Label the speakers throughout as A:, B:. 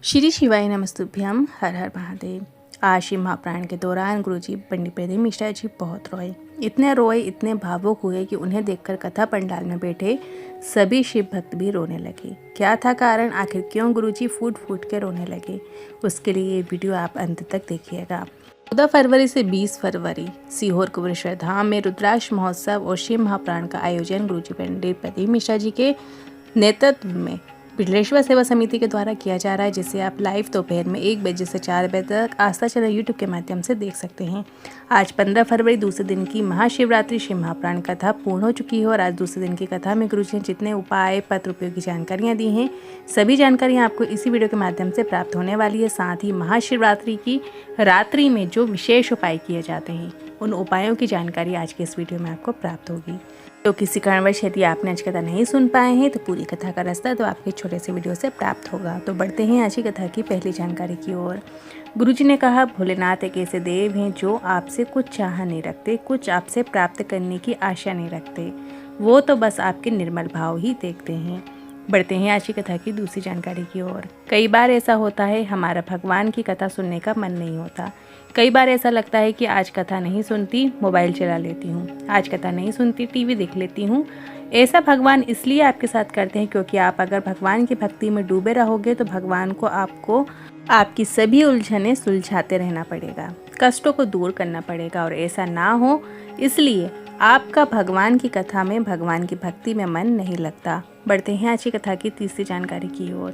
A: श्री शिवाय नमस्तुभ्यम। हर हर महादेव। आज शिव महाप्राण के दौरान गुरुजी पंडित प्रदीप मिश्रा जी बहुत रोए, इतने भावुक हुए कि उन्हें देखकर कथा पंडाल में बैठे सभी शिव भक्त भी रोने लगे। क्या था कारण, आखिर क्यों गुरुजी फूट फूट के रोने लगे, उसके लिए ये वीडियो आप अंत तक देखिएगा। 14 फरवरी से 20 फरवरी सीहोर कुबेश्वर धाम में रुद्राक्ष महोत्सव और शिव महाप्राण का आयोजन गुरुजी पंडित प्रदीप मिश्रा जी के नेतृत्व में बिटलेश्वर सेवा समिति के द्वारा किया जा रहा है, जिसे आप लाइव दोपहर में 1 बजे से 4 बजे तक आस्था चैनल यूट्यूब के माध्यम से देख सकते हैं। आज 15 फरवरी दूसरे दिन की महाशिवरात्रि शिव महाप्राण कथा पूर्ण हो चुकी है और आज दूसरे दिन की कथा में गुरुजी ने जितने उपाय पत्र उपयोगी जानकारियाँ दी हैं, सभी जानकारियाँ आपको इसी वीडियो के माध्यम से प्राप्त होने वाली है। साथ ही महाशिवरात्रि की रात्रि में जो विशेष उपाय किए जाते हैं, उन उपायों की जानकारी आज के इस वीडियो में आपको प्राप्त होगी। तो किसी कारणवश यदि आपने आज कथा नहीं सुन पाए हैं तो पूरी कथा का रास्ता तो आपके छोटे से वीडियो से प्राप्त होगा। तो बढ़ते हैं आज की कथा की पहली जानकारी की ओर। गुरुजी ने कहा, भोलेनाथ एक ऐसे देव हैं जो आपसे कुछ चाह नहीं रखते, कुछ आपसे प्राप्त करने की आशा नहीं रखते, वो तो बस आपके निर्मल भाव ही देखते हैं। बढ़ते हैं आज की कथा की दूसरी जानकारी की ओर। कई बार ऐसा होता है, हमारा भगवान की कथा सुनने का मन नहीं होता। कई बार ऐसा लगता है कि आज कथा नहीं सुनती, मोबाइल चला लेती हूँ, आज कथा नहीं सुनती, टीवी देख लेती हूँ। ऐसा भगवान इसलिए आपके साथ करते हैं क्योंकि आप अगर भगवान की भक्ति में डूबे रहोगे तो भगवान को आपको आपकी सभी उलझनें सुलझाते रहना पड़ेगा, कष्टों को दूर करना पड़ेगा, और ऐसा ना हो इसलिए आपका भगवान की कथा में, भगवान की भक्ति में मन नहीं लगता। बढ़ते हैं आज की कथा की तीसरी जानकारी की ओर।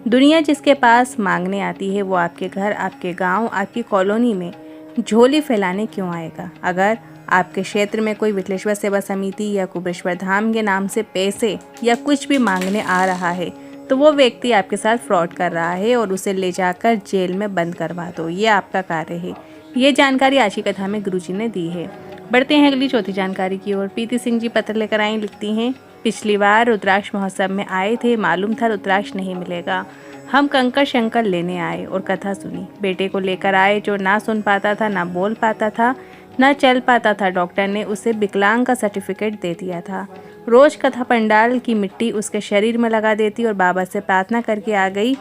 A: दुनिया जिसके पास मांगने आती है वो आपके घर, आपके गांव, आपकी कॉलोनी में झोली फैलाने क्यों आएगा। अगर आपके क्षेत्र में कोई बिटलेश्वर सेवा समिति या कुबेश्वर धाम के नाम से पैसे या कुछ भी मांगने आ रहा है तो वो व्यक्ति आपके साथ फ्रॉड कर रहा है और उसे ले जाकर जेल में बंद करवा दो, ये आपका कार्य है। ये जानकारी आज की कथा में गुरुजी ने दी है। बढ़ते हैं अगली चौथी जानकारी की ओर। प्रीति सिंह जी पत्र लेकर आई, लिखती हैं, पिछली बार रुद्राक्ष महोत्सव में आए थे, मालूम था रुद्राक्ष नहीं मिलेगा। हम कंकर शंकर लेने आए और कथा सुनी। बेटे को लेकर आए जो ना सुन पाता था, ना बोल पाता था, ना चल पाता था। डॉक्टर ने उसे विकलांग का सर्टिफिकेट दे दिया था। रोज कथा पंडाल की मिट्टी उसके शरीर में लगा देती और बाबा से प्रार्थना करके आ गई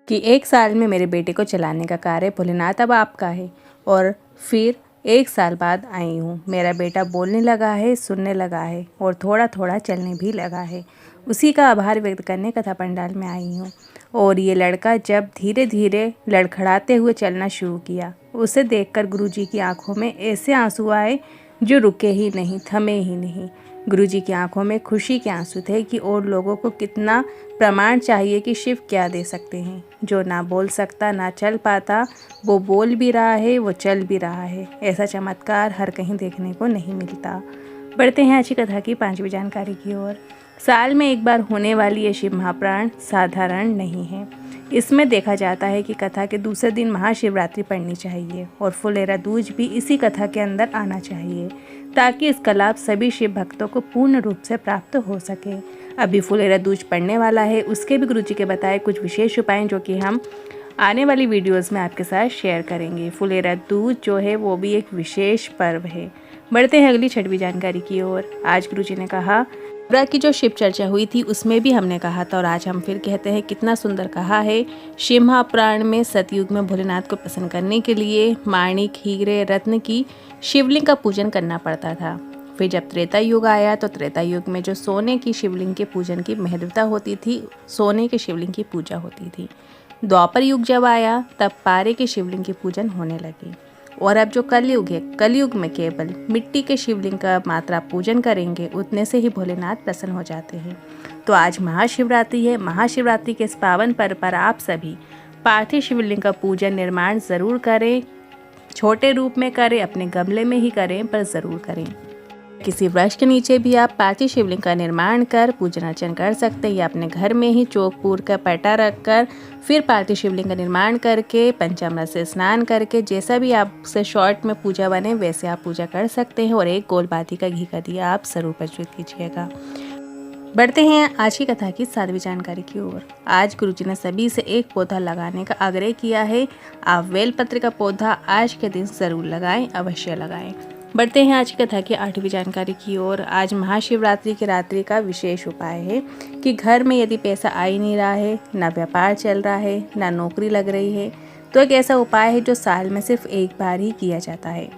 A: कि 1 साल में मेरे बेटे को चलाने का कार्य भोलेनाथ अब आपका है। और फिर 1 साल बाद आई हूँ, मेरा बेटा बोलने लगा है, सुनने लगा है और थोड़ा थोड़ा चलने भी लगा है। उसी का आभार व्यक्त करने कथा पंडाल में आई हूँ। और ये लड़का जब धीरे धीरे लड़खड़ाते हुए चलना शुरू किया, उसे देखकर गुरुजी की आंखों में ऐसे आंसू आए जो रुके ही नहीं, थमे ही नहीं। गुरुजी की आंखों में खुशी के आंसू थे कि और लोगों को कितना प्रमाण चाहिए कि शिव क्या दे सकते हैं। जो ना बोल सकता, ना चल पाता, वो बोल भी रहा है, वो चल भी रहा है। ऐसा चमत्कार हर कहीं देखने को नहीं मिलता। बढ़ते हैं आज की कथा की 5वीं जानकारी की ओर। साल में एक बार होने वाली ये शिव महाप्राण साधारण नहीं है। इसमें देखा जाता है कि कथा के दूसरे दिन महाशिवरात्रि पड़नी चाहिए और फुलेरा दूज भी इसी कथा के अंदर आना चाहिए ताकि इसका लाभ सभी शिव भक्तों को पूर्ण रूप से प्राप्त हो सके। अभी फुलेरा दूज पड़ने वाला है, उसके भी गुरुजी के बताए कुछ विशेष उपाय जो कि हम आने वाली वीडियोस में आपके साथ शेयर करेंगे। फुलेरा दूज जो है वो भी एक विशेष पर्व है। बढ़ते हैं अगली 6वीं जानकारी की ओर। आज गुरुजी ने कहा, की जो शिव चर्चा हुई थी उसमें भी हमने कहा था और आज हम फिर कहते हैं, कितना सुंदर कहा है। शिव महाप्राण में सतयुग में भोलेनाथ को प्रसन्न करने के लिए माणिक, हीरे, रत्न की शिवलिंग का पूजन करना पड़ता था। फिर जब त्रेता युग आया तो त्रेता युग में जो सोने की शिवलिंग के पूजन की महत्वता होती थी, सोने के शिवलिंग की पूजा होती थी। द्वापर युग जब आया तब पारे के शिवलिंग की पूजन होने लगी। और अब जो कलयुग है, कलयुग में केवल मिट्टी के शिवलिंग का मात्रा पूजन करेंगे, उतने से ही भोलेनाथ प्रसन्न हो जाते हैं। तो आज महाशिवरात्रि है। महाशिवरात्रि के इस पावन पर्व पर आप सभी पार्थिव शिवलिंग का पूजन निर्माण ज़रूर करें, छोटे रूप में करें, अपने गमले में ही करें, पर ज़रूर करें। किसी वृक्ष के नीचे भी आप पार्थिव शिवलिंग का निर्माण कर पूजन अर्चन कर सकते हैं या अपने घर में ही चौक का पटा रखकर फिर पार्थिव शिवलिंग का निर्माण करके पंचामृत से स्नान करके जैसा भी आपसे शॉर्ट में पूजा बने वैसे आप पूजा कर सकते हैं। और एक गोल बाती का घी का दिया आप जरूर प्रज्वलित कीजिएगा। बढ़ते हैं आज की कथा की 7वीं जानकारी की ओर। आज गुरुजी ने सभी से एक पौधा लगाने का आग्रह किया है। आप बेलपत्र का पौधा आज के दिन जरूर लगाएं, अवश्य लगाएं। बढ़ते हैं आज की कथा की 8वीं जानकारी की ओर। आज महाशिवरात्रि की रात्रि का विशेष उपाय है कि घर में यदि पैसा आ ही नहीं रहा है, ना व्यापार चल रहा है, ना नौकरी लग रही है, तो एक ऐसा उपाय है जो साल में सिर्फ एक बार ही किया जाता है।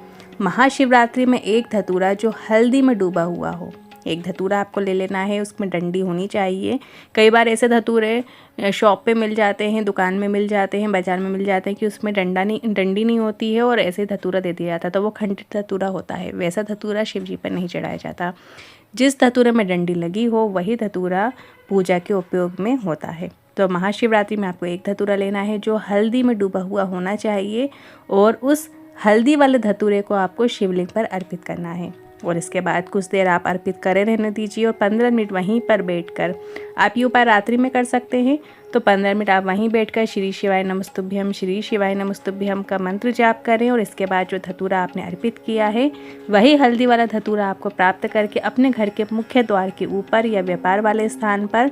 A: महाशिवरात्रि में एक धतूरा जो हल्दी में डूबा हुआ हो, एक धतूरा आपको ले लेना है, उसमें डंडी होनी चाहिए। कई बार ऐसे धतूरे शॉप पे मिल जाते हैं, दुकान में मिल जाते हैं, बाज़ार में मिल जाते हैं कि उसमें डंडी नहीं होती है और ऐसे धतूरा दे दिया जाता है, तो वो खंडित धतूरा होता है। वैसा धतूरा शिव जी पर नहीं चढ़ाया जाता। जिस धतूरे में डंडी लगी हो वही धतूरा पूजा के उपयोग में होता है। तो महाशिवरात्रि में आपको एक धतूरा लेना है जो हल्दी में डूबा हुआ होना चाहिए और उस हल्दी वाले धतूरे को आपको शिवलिंग पर अर्पित करना है। और इसके बाद कुछ देर आप अर्पित करे रहने दीजिए और 15 मिनट वहीं पर बैठकर, आप ये उपाय रात्रि में कर सकते हैं, तो 15 मिनट आप वहीं बैठकर श्री शिवाय नमस्तुभ्यम, श्री शिवाय नमस्तुभ्यम का मंत्र जाप करें। और इसके बाद जो धतूरा आपने अर्पित किया है वही हल्दी वाला धतूरा आपको प्राप्त करके अपने घर के मुख्य द्वार के ऊपर या व्यापार वाले स्थान पर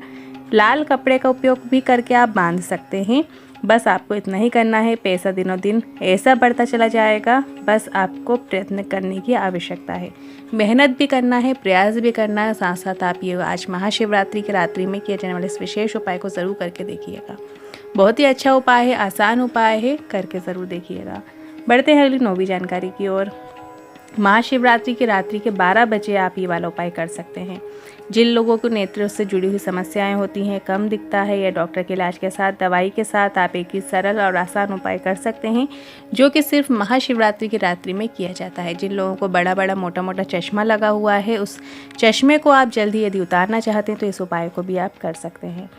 A: लाल कपड़े का उपयोग भी करके आप बांध सकते हैं। बस आपको इतना ही करना है, पैसा दिनों दिन ऐसा बढ़ता चला जाएगा। बस आपको प्रयत्न करने की आवश्यकता है, मेहनत भी करना है, प्रयास भी करना है। साथ साथ आप ये आज महाशिवरात्रि की रात्रि में किए जाने वाले इस विशेष उपाय को ज़रूर करके देखिएगा। बहुत ही अच्छा उपाय है, आसान उपाय है, करके ज़रूर देखिएगा। बढ़ते हैं अगली 9वीं जानकारी की ओर। महाशिवरात्रि की रात्रि के 12 बजे आप ये वाला उपाय कर सकते हैं। जिन लोगों को नेत्रों से जुड़ी हुई समस्याएं होती हैं, कम दिखता है या डॉक्टर के इलाज के साथ दवाई के साथ आप एक ही सरल और आसान उपाय कर सकते हैं जो कि सिर्फ महाशिवरात्रि की रात्रि में किया जाता है। जिन लोगों को बड़ा बड़ा मोटा मोटा चश्मा लगा हुआ है, उस चश्मे को आप जल्दी यदि उतारना चाहते हैं तो इस उपाय को भी आप कर सकते हैं।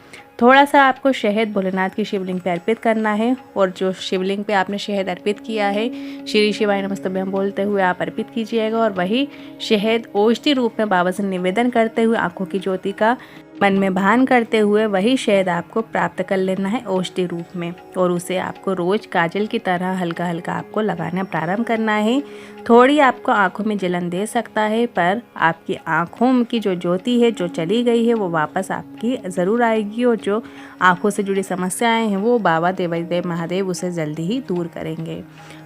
A: थोड़ा सा आपको शहद भोलेनाथ की शिवलिंग पे अर्पित करना है और जो शिवलिंग पे आपने शहद अर्पित किया है, श्री शिवाय नमस्तुभ्यम बोलते हुए आप अर्पित कीजिएगा। और वही शहद औषधि रूप में बाबा से निवेदन करते हुए, आंखों की ज्योति का मन में भान करते हुए वही शहद आपको प्राप्त कर लेना है औषधि रूप में। और उसे आपको रोज काजल की तरह हल्का हल्का आपको लगाना प्रारंभ करना है। थोड़ी आपको आंखों में जलन दे सकता है, पर आपकी आंखों की जो ज्योति है जो चली गई है वो वापस आपकी ज़रूर आएगी और जो आंखों से जुड़ी समस्याएं हैं वो बाबा देवादिदेव महादेव उसे जल्दी ही दूर करेंगे।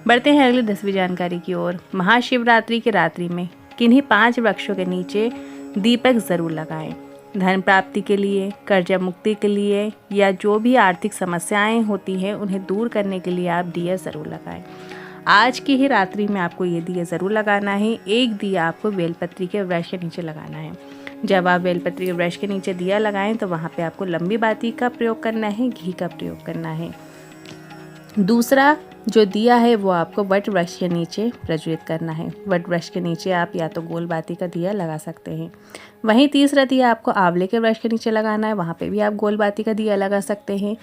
A: बढ़ते हैं अगली 10वीं जानकारी की ओर। महाशिवरात्रि की रात्रि में किन्हीं 5 वृक्षों के नीचे दीपक ज़रूर लगाएं। धन प्राप्ति के लिए, कर्जा मुक्ति के लिए या जो भी आर्थिक समस्याएं होती हैं उन्हें दूर करने के लिए आप दिया ज़रूर लगाएं। आज की ही रात्रि में आपको ये दिया ज़रूर लगाना है। एक दिया आपको बेलपत्री के वृक्ष के नीचे लगाना है। जब आप बेलपत्री के वृक्ष के नीचे दिया लगाएं तो वहाँ पे आपको लंबी बाती का प्रयोग करना है, घी का प्रयोग करना है। दूसरा जो दिया है वो आपको वट वृक्ष के नीचे प्रज्वलित करना है। वट वृक्ष के नीचे आप या तो गोल बाती का दिया लगा सकते हैं। वहीं तीसरा दिया आपको आंवले के वृक्ष के नीचे लगाना है, वहाँ पे भी आप गोल बाती का दिया लगा सकते हैं।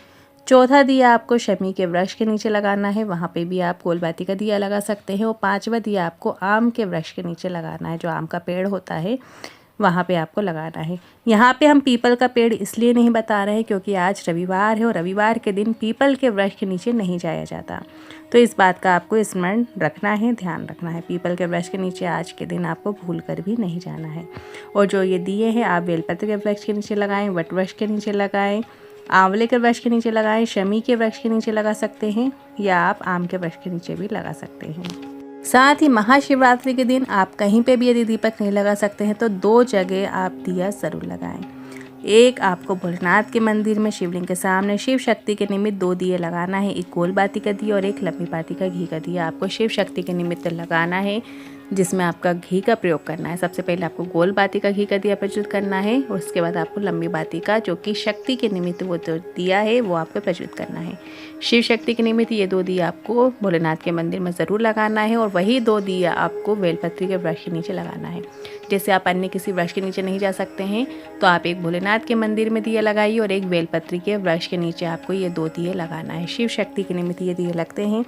A: चौथा दिया आपको शमी के वृक्ष के नीचे लगाना है, वहाँ पे भी आप गोल बाती का दिया लगा सकते हैं। और 5वां दिया आपको आम के वृक्ष के नीचे लगाना है, जो आम का पेड़ होता है वहाँ पे आपको लगाना है। यहाँ पे हम पीपल का पेड़ इसलिए नहीं बता रहे हैं क्योंकि आज रविवार है और रविवार के दिन पीपल के वृक्ष के नीचे नहीं जाया जाता, तो इस बात का आपको स्मरण रखना है, ध्यान रखना है। पीपल के वृक्ष के नीचे आज के दिन आपको भूल कर भी नहीं जाना है। और जो ये दिए हैं आप बेलपत्र के वृक्ष के नीचे लगाएं, वट वृक्ष के नीचे लगाएं, आंवले के वृक्ष के नीचे लगाएं, शमी के वृक्ष के नीचे लगा सकते हैं या आप आम के वृक्ष के नीचे भी लगा सकते हैं। साथ ही महाशिवरात्रि के दिन आप कहीं पे भी यदि दीपक नहीं लगा सकते हैं तो 2 जगह आप दिया ज़रूर लगाएं। एक आपको भोलेनाथ के मंदिर में शिवलिंग के सामने शिव शक्ति के निमित्त 2 दिए लगाना है, एक गोल बाती का दिया और एक लंबी बाती का घी का दिया आपको शिव शक्ति के निमित्त लगाना है, जिसमें आपका घी का प्रयोग करना है। सबसे पहले आपको गोल बाती का घी का दिया प्रज्वलित करना है और उसके बाद आपको लंबी बाती का, जो कि शक्ति के निमित्त वो जो दिया है वो आपको प्रज्वलित करना है। शिव शक्ति के निमित्त ये 2 दिया आपको भोलेनाथ के मंदिर में ज़रूर लगाना है और वही 2 दिया आपको बेलपत्री के वृक्ष के नीचे लगाना है। जैसे आप अन्य किसी वृक्ष के नीचे नहीं जा सकते हैं तो आप एक भोलेनाथ के मंदिर में दिया लगाइए और एक बेलपत्री के वृक्ष के नीचे आपको ये 2 दिए लगाना है। शिव शक्ति के निमित्त ये दिए लगते हैं।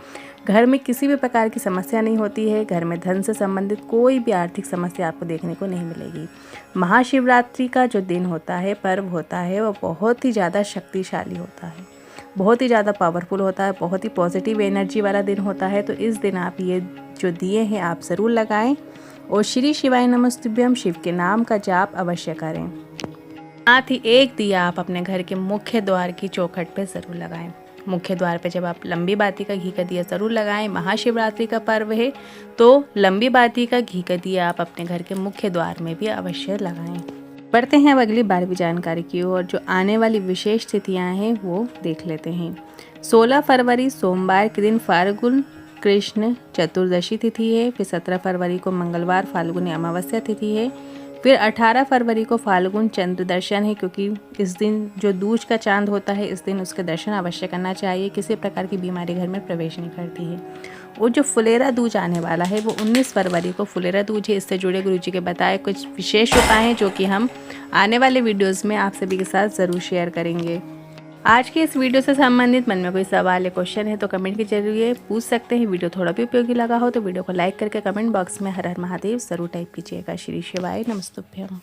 A: घर में किसी भी प्रकार की समस्या नहीं होती है, घर में धन से संबंधित कोई भी आर्थिक समस्या आपको देखने को नहीं मिलेगी। महाशिवरात्रि का जो दिन होता है, पर्व होता है, वो बहुत ही ज़्यादा शक्तिशाली होता है, बहुत ही ज़्यादा पावरफुल होता है, बहुत ही पॉजिटिव एनर्जी वाला दिन होता है। तो इस दिन आप ये जो दिए हैं आप ज़रूर लगाएं और श्री शिवाय नमस्तुभ्यम शिव के नाम का जाप अवश्य करें। साथ ही एक दिया आप अपने घर के मुख्य द्वार की चौखट पे ज़रूर लगाएं। मुख्य द्वार पे जब आप लंबी बाती का घी का दिया ज़रूर लगाएं। महाशिवरात्रि का पर्व है तो लंबी बाती का घी का दिया आप अपने घर के मुख्य द्वार में भी अवश्य लगाएं। बढ़ते हैं अब अगली 12वीं जानकारी की ओर। जो आने वाली विशेष तिथियां हैं वो देख लेते हैं। 16 फरवरी सोमवार के दिन फाल्गुन कृष्ण चतुर्दशी तिथि है। फिर 17 फरवरी को मंगलवार फाल्गुनी अमावस्या तिथि है। फिर 18 फरवरी को फाल्गुन चंद्र दर्शन है, क्योंकि इस दिन जो दूज का चांद होता है इस दिन उसके दर्शन अवश्य करना चाहिए। किसी प्रकार की बीमारी घर में प्रवेश नहीं करती है। और जो फुलेरा दूज आने वाला है वो 19 फरवरी को फुलेरा दूज है। इससे जुड़े गुरुजी के बताए कुछ विशेष उपाय हैं जो कि हम आने वाले वीडियोज़ में आप सभी के साथ ज़रूर शेयर करेंगे। आज के इस वीडियो से संबंधित मन में कोई सवाल या क्वेश्चन है तो कमेंट के जरिए पूछ सकते हैं। वीडियो थोड़ा भी उपयोगी लगा हो तो वीडियो को लाइक करके कमेंट बॉक्स में हर हर महादेव ज़रूर टाइप कीजिएगा। श्री शिवाय नमस्तुभ्यम।